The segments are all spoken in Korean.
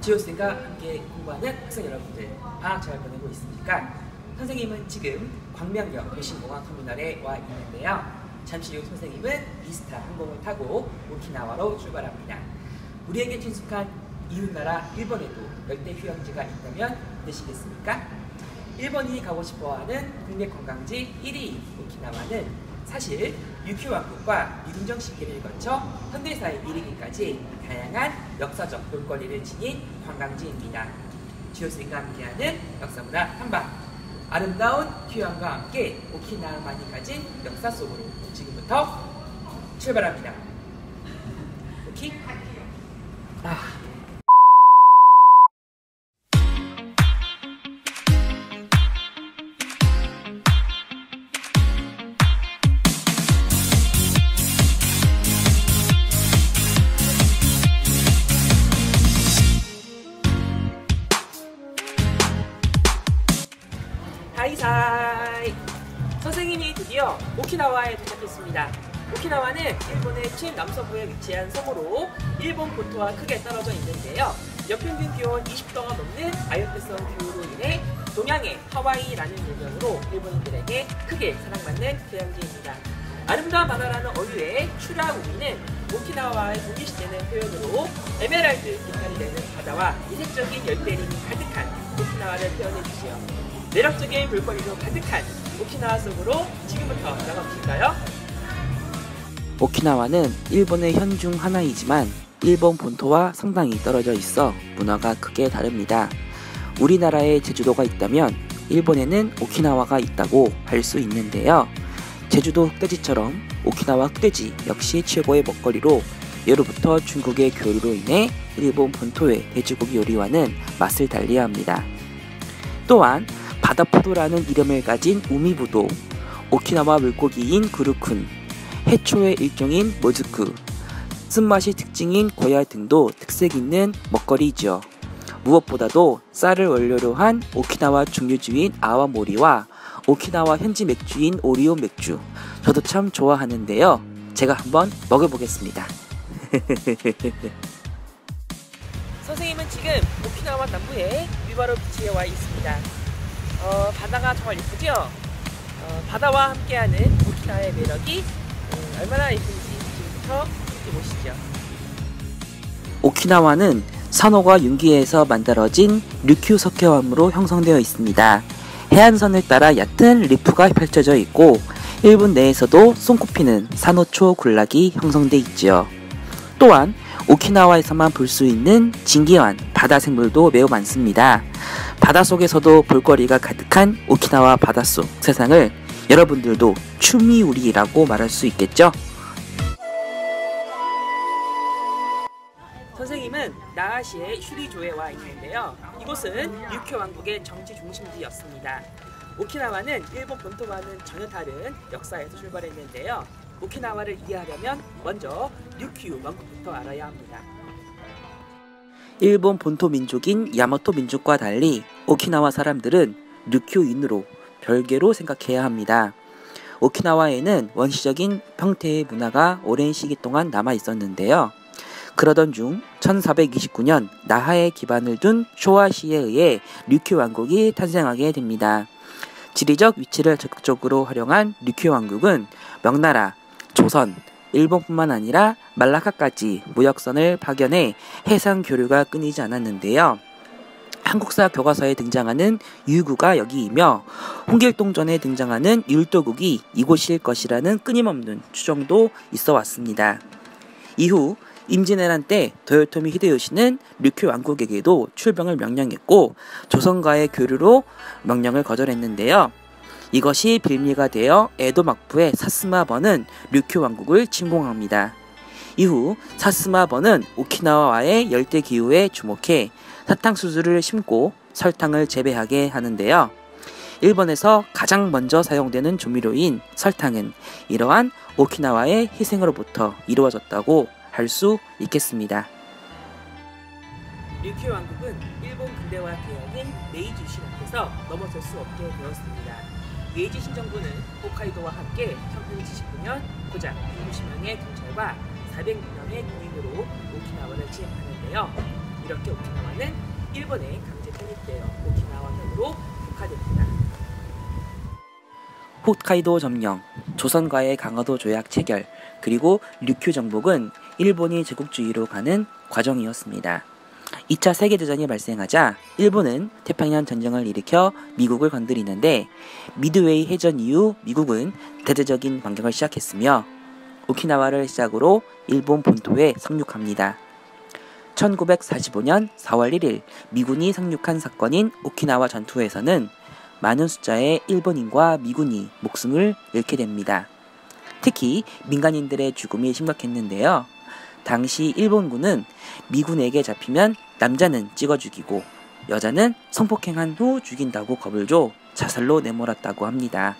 지오쌤과 함께 공부하는 학생 여러분들, 방학 잘 보내고 있습니까? 선생님은 지금 광명역 도심공항터미널에 와 있는데요. 잠시 후 선생님은 이스타 항공을 타고 오키나와로 출발합니다. 우리에게 친숙한 이웃나라 일본에도 열대 휴양지가 있다면 믿으시겠습니까? 일본이 가고 싶어하는 국내 관광지 1위 오키나와는 사실 류큐 왕국과 유금정 시기를 거쳐 현대사에 이르기까지 다양한 역사적 볼거리를 지닌 관광지입니다. 지오쌤과 함께하는 역사문화 탐방, 아름다운 휴양과 함께 오키나와만이 가진 역사 속으로 지금부터 출발합니다. 오키? 하이사이! 선생님이 드디어 오키나와에 도착했습니다. 오키나와는 일본의 최남서부에 위치한 섬으로 일본 본토와 크게 떨어져 있는데요. 연평균 기온 20도가 넘는 아열대성 기후로 인해 동양의 하와이라는 별명으로 일본인들에게 크게 사랑받는 휴양지입니다. 아름다운 바다라는 어류의 추라우미는 오키나와의 동일시되는 표현으로 에메랄드 빛깔이 되는 바다와 이색적인 열대림이 가득한 오키나와를 표현해주시오. 매력적인 볼거리로 가득한 오키나와 속으로 지금부터 나가보실까요? 오키나와는 일본의 현 중 하나이지만 일본 본토와 상당히 떨어져 있어 문화가 크게 다릅니다. 우리나라에 제주도가 있다면 일본에는 오키나와가 있다고 할 수 있는데요. 제주도 흑돼지처럼 오키나와 흑돼지 역시 최고의 먹거리로 예로부터 중국의 교류로 인해 일본 본토의 돼지고기 요리와는 맛을 달리합니다. 또한 바다포도라는 이름을 가진 우미부도, 오키나와 물고기인 구루쿤, 해초의 일종인 모즈쿠, 쓴맛이 특징인 고야 등도 특색 있는 먹거리죠. 무엇보다도 쌀을 원료로 한 오키나와 중류주인 아와모리와 오키나와 현지 맥주인 오리온 맥주, 저도 참 좋아하는데요. 제가 한번 먹어보겠습니다. 선생님은 지금 오키나와 남부의 위바로 비치에 와 있습니다. 바다가 정말 예쁘죠? 바다와 함께하는 오키나와의 매력이 얼마나 예쁜지 지금부터 함께 보시죠. 오키나와는 산호가 융기에서 만들어진 류큐 석회암으로 형성되어 있습니다. 해안선을 따라 얕은 리프가 펼쳐져 있고 일본 내에서도 손꼽히는 산호초 군락이 형성돼 있지요. 또한 오키나와에서만 볼 수 있는 진기한 바다 생물도 매우 많습니다. 바닷속에서도 볼거리가 가득한 오키나와 바닷속 세상을 여러분들도 추미우리라고 말할 수 있겠죠? 선생님은 나하시의 슈리조에 와 있는데요. 이곳은 류큐 왕국의 정치 중심지였습니다. 오키나와는 일본 본토와는 전혀 다른 역사에서 출발했는데요. 오키나와를 이해하려면 먼저 류큐 왕국부터 알아야 합니다. 일본 본토 민족인 야마토 민족과 달리 오키나와 사람들은 류큐인으로 별개로 생각해야 합니다. 오키나와에는 원시적인 형태의 문화가 오랜 시기 동안 남아 있었는데요. 그러던 중 1429년 나하에 기반을 둔 쇼와시에 의해 류큐 왕국이 탄생하게 됩니다. 지리적 위치를 적극적으로 활용한 류큐 왕국은 명나라, 조선, 일본뿐만 아니라 말라카까지 무역선을 파견해 해상 교류가 끊이지 않았는데요. 한국사 교과서에 등장하는 유구가 여기이며 홍길동전에 등장하는 율도국이 이곳일 것이라는 끊임없는 추정도 있어 왔습니다. 이후 임진왜란 때 도요토미 히데요시는 류큐 왕국에게도 출병을 명령했고 조선과의 교류로 명령을 거절했는데요. 이것이 빌미가 되어 에도 막부의 사스마번은 류큐 왕국을 침공합니다. 이후 사스마번은 오키나와와의 열대 기후에 주목해 사탕수수를 심고 설탕을 재배하게 하는데요. 일본에서 가장 먼저 사용되는 조미료인 설탕은 이러한 오키나와의 희생으로부터 이루어졌다고 할 수 있겠습니다. 류큐 왕국은 일본 근대화 개혁인 메이지 유신 앞에서 넘어설 수 없게 되었습니다. 메이지 신정부는 홋카이도와 함께 1879년 고작 160명의 경찰과 400명의 군인으로 오키나와를 침입하는데요. 이렇게 오키나와는 일본에 강제 편입되어 오키나와현으로 복화됩니다. 홋카이도 점령, 조선과의 강화도 조약 체결, 그리고 류큐 정복은 일본이 제국주의로 가는 과정이었습니다. 2차 세계대전이 발생하자 일본은 태평양 전쟁을 일으켜 미국을 건드리는데 미드웨이 해전 이후 미국은 대대적인 반격을 시작했으며 오키나와를 시작으로 일본 본토에 상륙합니다. 1945년 4월 1일 미군이 상륙한 사건인 오키나와 전투에서는 많은 숫자의 일본인과 미군이 목숨을 잃게 됩니다. 특히 민간인들의 죽음이 심각했는데요. 당시 일본군은 미군에게 잡히면 남자는 찍어 죽이고 여자는 성폭행한 후 죽인다고 겁을 줘 자살로 내몰았다고 합니다.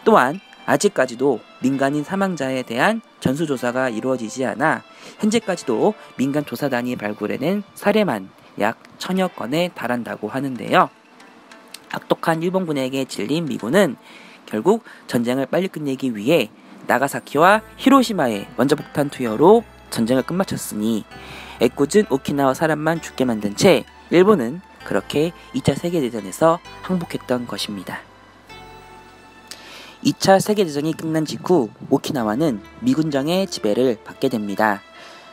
또한 아직까지도 민간인 사망자에 대한 전수조사가 이루어지지 않아 현재까지도 민간 조사단이 발굴해낸 사례만 약 1000여 건에 달한다고 하는데요. 악독한 일본군에게 질린 미군은 결국 전쟁을 빨리 끝내기 위해 나가사키와 히로시마의 원자폭탄 투여로 전쟁을 끝마쳤으니 애꿎은 오키나와 사람만 죽게 만든 채 일본은 그렇게 2차 세계대전에서 항복했던 것입니다. 2차 세계대전이 끝난 직후 오키나와는 미군정의 지배를 받게 됩니다.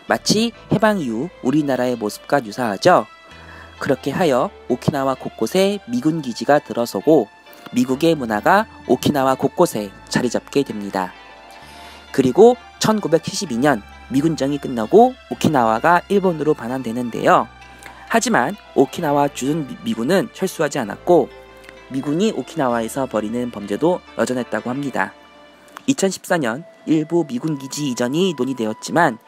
마치 해방 이후 우리나라의 모습과 유사하죠. 그렇게 하여 오키나와 곳곳에 미군 기지가 들어서고 미국의 문화가 오키나와 곳곳에 자리 잡게 됩니다. 그리고 1972년 미군정이 끝나고 오키나와가 일본으로 반환되는데요. 하지만 오키나와 주둔 미군은 철수하지 않았고 미군이 오키나와에서 벌이는 범죄도 여전했다고 합니다. 2014년 일부 미군 기지 이전이 논의되었지만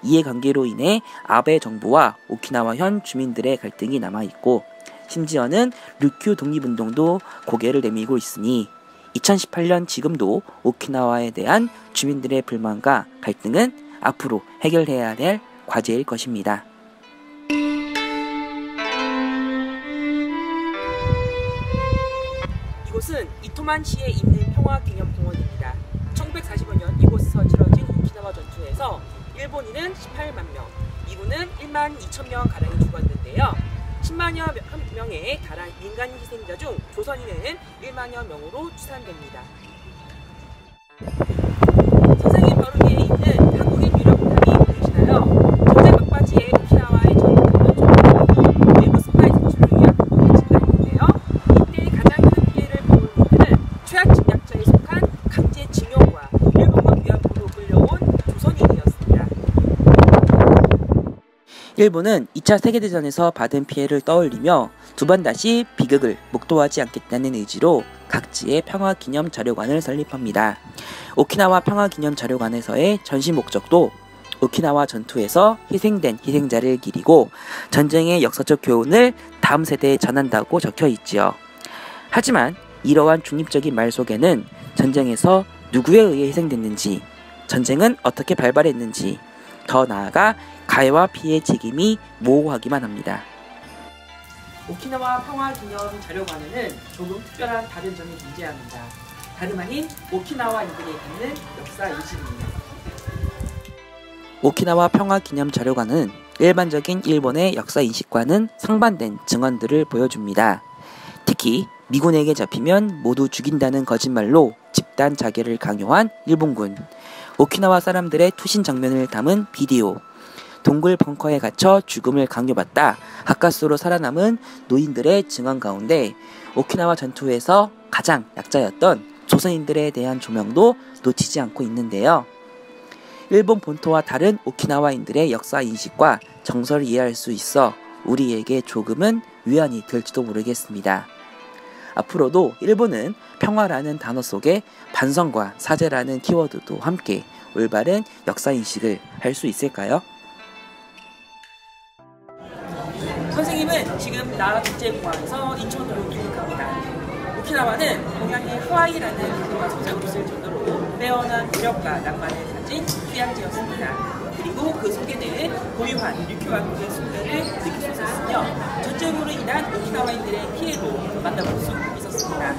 이해관계로 인해 아베 정부와 오키나와현 주민들의 갈등이 남아있고 심지어는 류큐 독립운동도 고개를 내밀고 있으니 2018년 지금도 오키나와에 대한 주민들의 불만과 갈등은 앞으로 해결해야 될 과제일 것입니다. 이곳은 이토만시에 있는 평화기념공원입니다. 1945년 이곳에서 치러진 오키나와 전투에서 일본인은 18만 명, 미군은 1만 2천 명 가량이 죽었는데요. 10만여 명의 달한 민간 희생자 중 조선인은 1만여 명으로 추산됩니다. 선생님 바로 위에 있는 한국의 유력탑이 보이시나요? 전쟁 막바지에 오키나와의 전투는 좀 외부 스파이 색출을 위한 배치가 있는데요. 이때 가장 큰 피해를 본 이들은 최악 침략자에 속한 강제징용과 일본과 위안부로 끌려온 조선인이었습니다. 일본은 2차 세계대전에서 받은 피해를 떠올리며 두 번 다시 비극을 목도하지 않겠다는 의지로 각지의 평화기념자료관을 설립합니다. 오키나와 평화기념자료관에서의 전시 목적도 오키나와 전투에서 희생된 희생자를 기리고 전쟁의 역사적 교훈을 다음 세대에 전한다고 적혀 있지요. 하지만 이러한 중립적인 말 속에는 전쟁에서 누구에 의해 희생됐는지, 전쟁은 어떻게 발발했는지, 더 나아가 가해와 피해 책임이 모호하기만 합니다. 오키나와 평화기념자료관에는 조금 특별한 다른 점이 존재합니다. 다름 아닌 오키나와인들이 갖는 역사 인식입니다. 오키나와 평화기념자료관은 일반적인 일본의 역사 인식과는 상반된 증언들을 보여줍니다. 특히 미군에게 잡히면 모두 죽인다는 거짓말로 집단 자결을 강요한 일본군, 오키나와 사람들의 투신 장면을 담은 비디오, 동굴 벙커에 갇혀 죽음을 강요받다 가까스로 살아남은 노인들의 증언 가운데 오키나와 전투에서 가장 약자였던 조선인들에 대한 조명도 놓치지 않고 있는데요. 일본 본토와 다른 오키나와인들의 역사 인식과 정서를 이해할 수 있어 우리에게 조금은 위안이 될지도 모르겠습니다. 앞으로도 일본은 평화라는 단어 속에 반성과 사죄라는 키워드도 함께 올바른 역사 인식을 할 수 있을까요? 선생님은 지금 나라국제공항에서 인천으로 귀국합니다. 오키나와는 동양의 하와이라는 이름과 소장을 정도로 빼어난 무력과 낭만을 가진 휴양지였습니다. 그리고 그 속에는 고유한 류큐 왕국의 숙면을 느낄 수 있었으며 전쟁으로 인한 오키나와인들의 피해도 만나볼 수 있었습니다.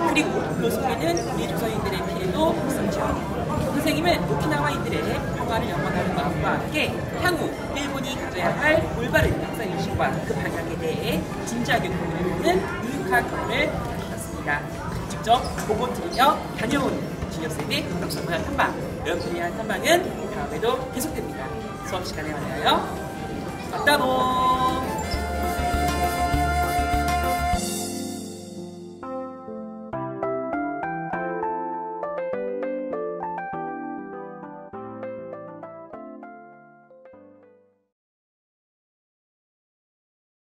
그리고 그 속에는 우리 조선인들의 피해도 있었죠. 선생님은 오키나와인들의 평화를 영원하는 마음과 함께 향후 일본이 학생이 가져야 할 올바른 역사인식과 그 방향에 대해 진지하게 고민해보는 유익한 경험을 가졌습니다. 직접 보고 들으며 다녀온 진혁쌤의 역사문화 탐방, 여러분을 위한 탐방은 다음에도 계속됩니다. 수업 시간에 만나요. 맞다보.